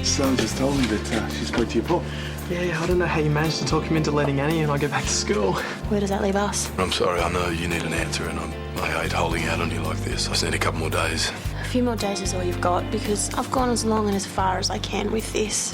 Son just told me that she spoke to your pop. Yeah, I don't know how you managed to talk him into letting Annie and I go back to school. Where does that leave us? I'm sorry, I know you need an answer and I hate holding out on you like this. I just need a couple more days. A few more days is all you've got because I've gone as long and as far as I can with this.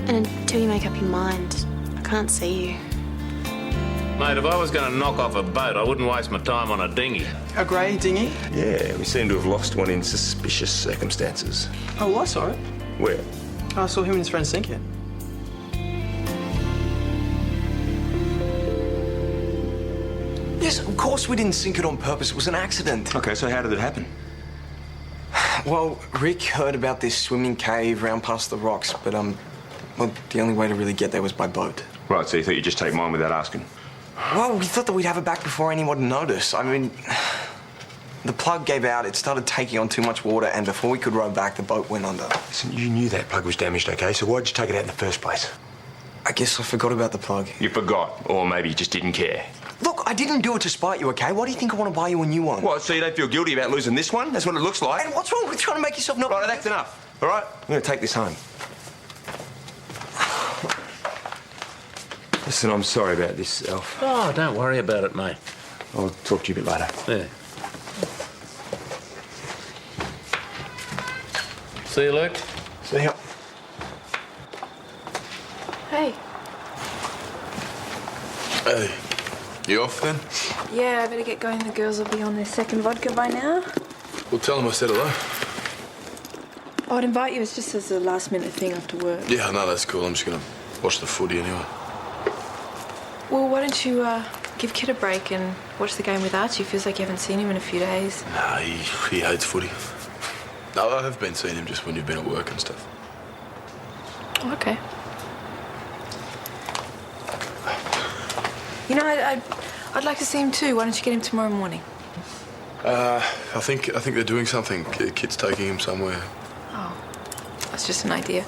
And until you make up your mind, I can't see you. Mate, if I was going to knock off a boat, I wouldn't waste my time on a dinghy. A grey dinghy? Yeah, we seem to have lost one in suspicious circumstances. Oh, I saw it. Where? I saw him and his friend sink it. Yes, of course we didn't sink it on purpose. It was an accident. Okay, so how did it happen? Well, Rick heard about this swimming cave round past the rocks, but, well, the only way to really get there was by boat. Right, so you thought you'd just take mine without asking? Well, we thought that we'd have it back before anyone would notice. I mean, the plug gave out, it started taking on too much water, and before we could row back, the boat went under. Listen, you knew that plug was damaged, okay? So why'd you take it out in the first place? I guess I forgot about the plug. You forgot, or maybe you just didn't care. Look, I didn't do it to spite you, okay? Why do you think I want to buy you a new one? What, so you don't feel guilty about losing this one? That's what it looks like. And what's wrong with trying to make yourself not... Right, that's enough, all right? I'm going to take this home. Listen, I'm sorry about this, Alf. Oh, don't worry about it, mate. I'll talk to you a bit later. Yeah. See you, Luke. See ya. Hey. Hey, you off then? Yeah, I better get going. The girls will be on their second vodka by now. Well, tell them I said hello. I'd invite you. It's just as a last-minute thing after work. Yeah, no, that's cool. I'm just going to watch the footy anyway. Well, why don't you give Kid a break and watch the game with Archie? Feels like you haven't seen him in a few days. Nah, he hates footy. No, I have been seeing him just when you've been at work and stuff. Oh, okay. You know, I'd like to see him too. Why don't you get him tomorrow morning? I think they're doing something. Kid's taking him somewhere. Oh, that's just an idea.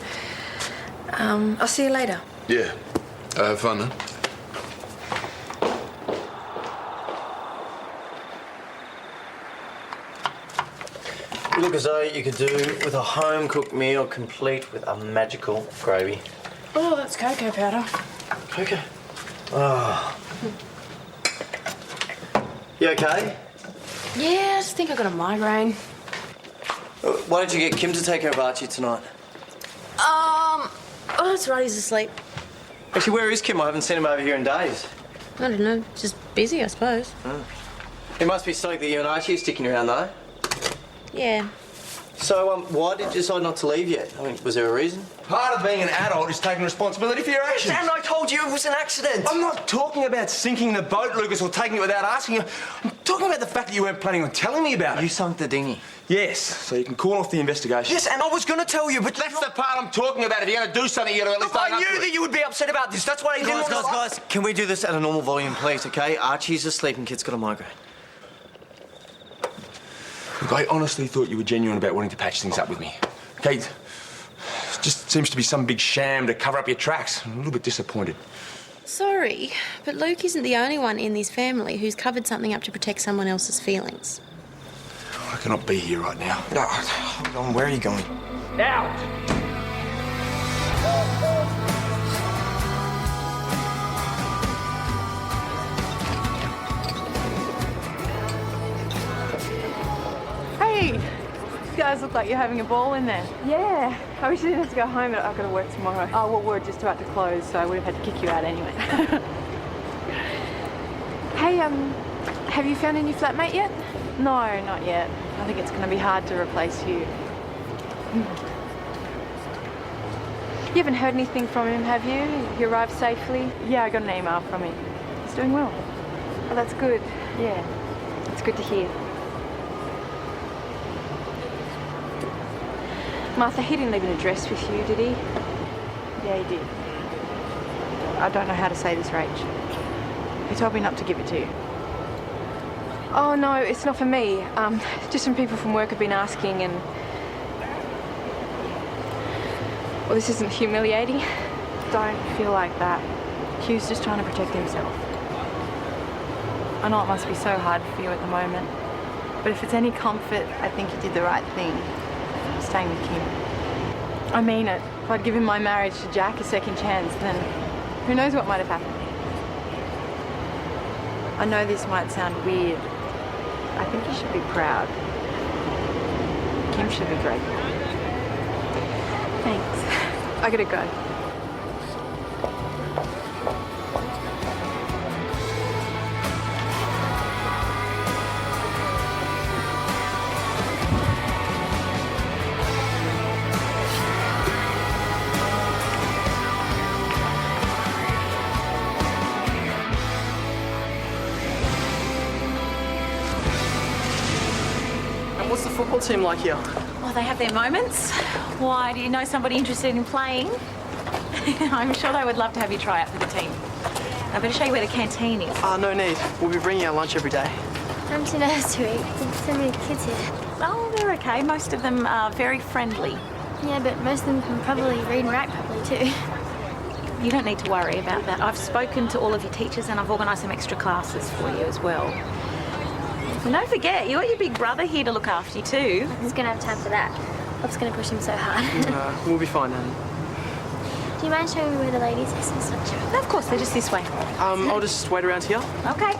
I'll see you later. Yeah. Have fun, huh? You look as though you could do with a home-cooked meal complete with a magical gravy. Oh, that's cocoa powder. Okay. Oh. You okay? Yeah, I just think I got a migraine. Why don't you get Kim to take care of Archie tonight? Oh, that's right, he's asleep. Actually, where is Kim? I haven't seen him over here in days. I don't know, just busy, I suppose. It must be something that you and Archie are sticking around, though. Yeah. So, why did you decide not to leave yet? I mean, was there a reason? Part of being an adult is taking responsibility for your actions. And I told you it was an accident. I'm not talking about sinking the boat, Lucas, or taking it without asking you. I'm talking about the fact that you weren't planning on telling me about it. You sunk the dinghy. Yes, so you can call off the investigation. Yes, and I was going to tell you, but... That's the part I'm talking about. If you're going to do something, you got to at least Look, own I up to knew it. that you would be upset about this. That's why I didn't Guys, can we do this at a normal volume, please, okay? Archie's asleep and Kid's got a migraine. Look, I honestly thought you were genuine about wanting to patch things up with me. Okay, it just seems to be some big sham to cover up your tracks. I'm a little bit disappointed. Sorry, but Luke isn't the only one in this family who's covered something up to protect someone else's feelings. I cannot be here right now. No, hold on. Where are you going? Hey, you guys look like you're having a ball in there. Yeah, I wish I didn't have to go home, but I've got to work tomorrow. Oh, well, we're just about to close, so I would have had to kick you out anyway. Hey, have you found a new flatmate yet? No, not yet. I think it's going to be hard to replace you. You haven't heard anything from him, have you? He arrived safely? Yeah, I got an email from him. He's doing well. Oh, that's good. Yeah, it's good to hear. Martha, he didn't leave an address with you, did he? Yeah, he did. I don't know how to say this, Rach. He told me not to give it to you. Oh, no, it's not for me. Just some people from work have been asking and... Well, this isn't humiliating. Don't feel like that. Hugh's just trying to protect himself. I know it must be so hard for you at the moment, but if it's any comfort, I think you did the right thing. Staying with Kim. I mean it. If I'd given my marriage to Jack a second chance, then who knows what might have happened. I know this might sound weird. I think you should be proud. Kim should be grateful. Thanks. I gotta go. And what's the football team like here? Well, they have their moments. Why, do you know somebody interested in playing? I'm sure they would love to have you try out for the team. I better show you where the canteen is. No need. We'll be bringing our lunch every day. I'm too nervous to eat. There's so many kids here. Oh, they're okay. Most of them are very friendly. Yeah, but most of them can probably read and write properly too. You don't need to worry about that. I've spoken to all of your teachers and I've organised some extra classes for you as well. And don't forget, you got your big brother here to look after you too. Who's gonna have time for that? Bob's gonna push him so hard. We'll be fine, Nan. Do you mind showing me where the ladies' is and such? No, of course, they're just this way. I'll just wait around here. Okay.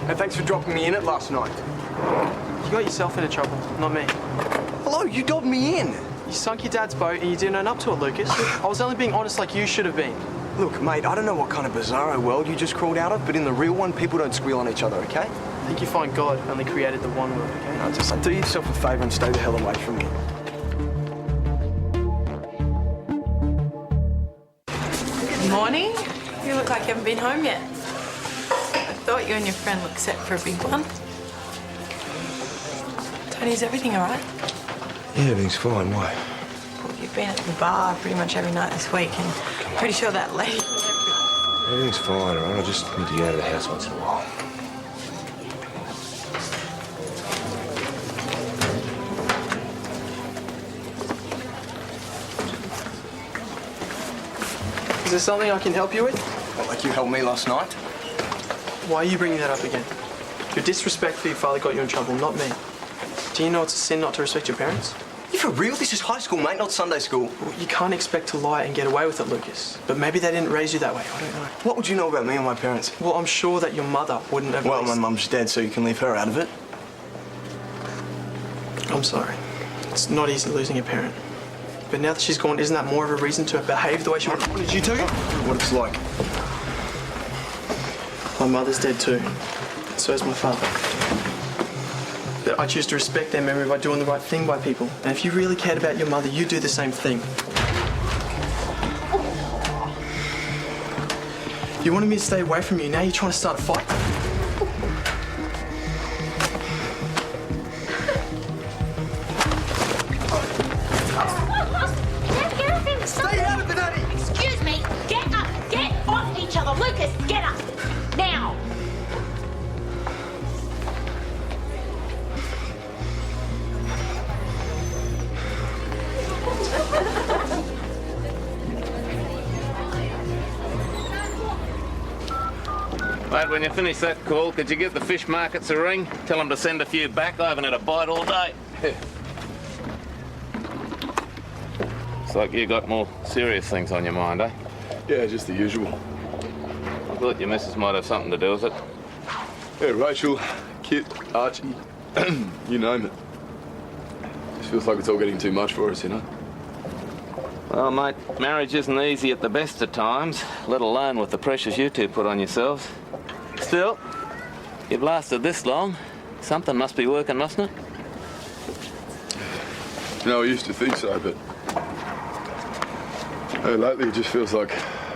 And thanks for dropping me in it last night. You got yourself into trouble, not me. Hello, you dobbed me in. You sunk your dad's boat and you didn't own up to it, Lucas. I was only being honest like you should have been. Look, mate, I don't know what kind of bizarro world you just crawled out of, but in the real one, people don't squeal on each other, okay? I think you find God only created the one world, okay? No, just do yourself a favour and stay the hell away from me. Good morning. You look like you haven't been home yet. I thought you and your friend looked set for a big one. Tony, is everything all right? Yeah, everything's fine. Why? Well, you've been at the bar pretty much every night this week, and pretty sure that lady... Everything's fine, all right? I just need to get out of the house once in a while. Is there something I can help you with? Not like you helped me last night. Why are you bringing that up again? Your disrespect for your father got you in trouble, not me. Do you know it's a sin not to respect your parents? You for real? This is high school, mate, not Sunday school. Well, you can't expect to lie and get away with it, Lucas. But maybe they didn't raise you that way. I don't know. What would you know about me and my parents? Well, I'm sure that your mother wouldn't have. Well, my mum's dead, so you can leave her out of it. I'm sorry. It's not easy losing a parent. But now that she's gone, isn't that more of a reason to behave the way she wanted you to? What it's like. My mother's dead too. So is my father. But I choose to respect their memory by doing the right thing by people. And if you really cared about your mother, you'd do the same thing. You wanted me to stay away from you, now you're trying to start a fight? Stay out of it, Daddy! Excuse me. Get up. Get off each other. Lucas, get up. Now. Mate, when you finish that call, could you give the fish markets a ring? Tell them to send a few back. I haven't had a bite all day. Looks like you got more serious things on your mind, eh? Yeah, just the usual. I thought your missus might have something to do with it. Yeah, Rachel, Kit, Archie, you name it. Just feels like it's all getting too much for us, you know? Well, mate, marriage isn't easy at the best of times, let alone with the pressures you two put on yourselves. Still, you've lasted this long. Something must be working, mustn't it? You know, I used to think so, but lately it just feels like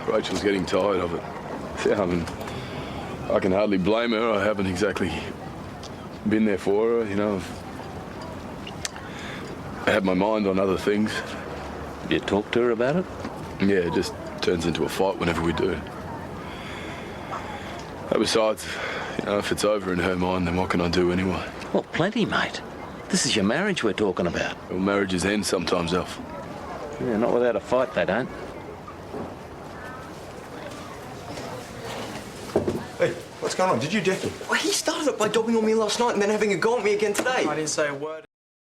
Rachel's getting tired of it. Yeah, I mean, I can hardly blame her. I haven't exactly been there for her, you know. I had my mind on other things. You talk to her about it? Yeah, it just turns into a fight whenever we do. And besides, you know, if it's over in her mind, then what can I do anyway? Well, plenty, mate. This is your marriage we're talking about. Well, marriages end sometimes, Alf. Yeah, not without a fight, they don't. Hey, what's What's going on? Did you deck him? Well, he started it by dobbing on me last night and then having a go at me again today. I didn't say a word.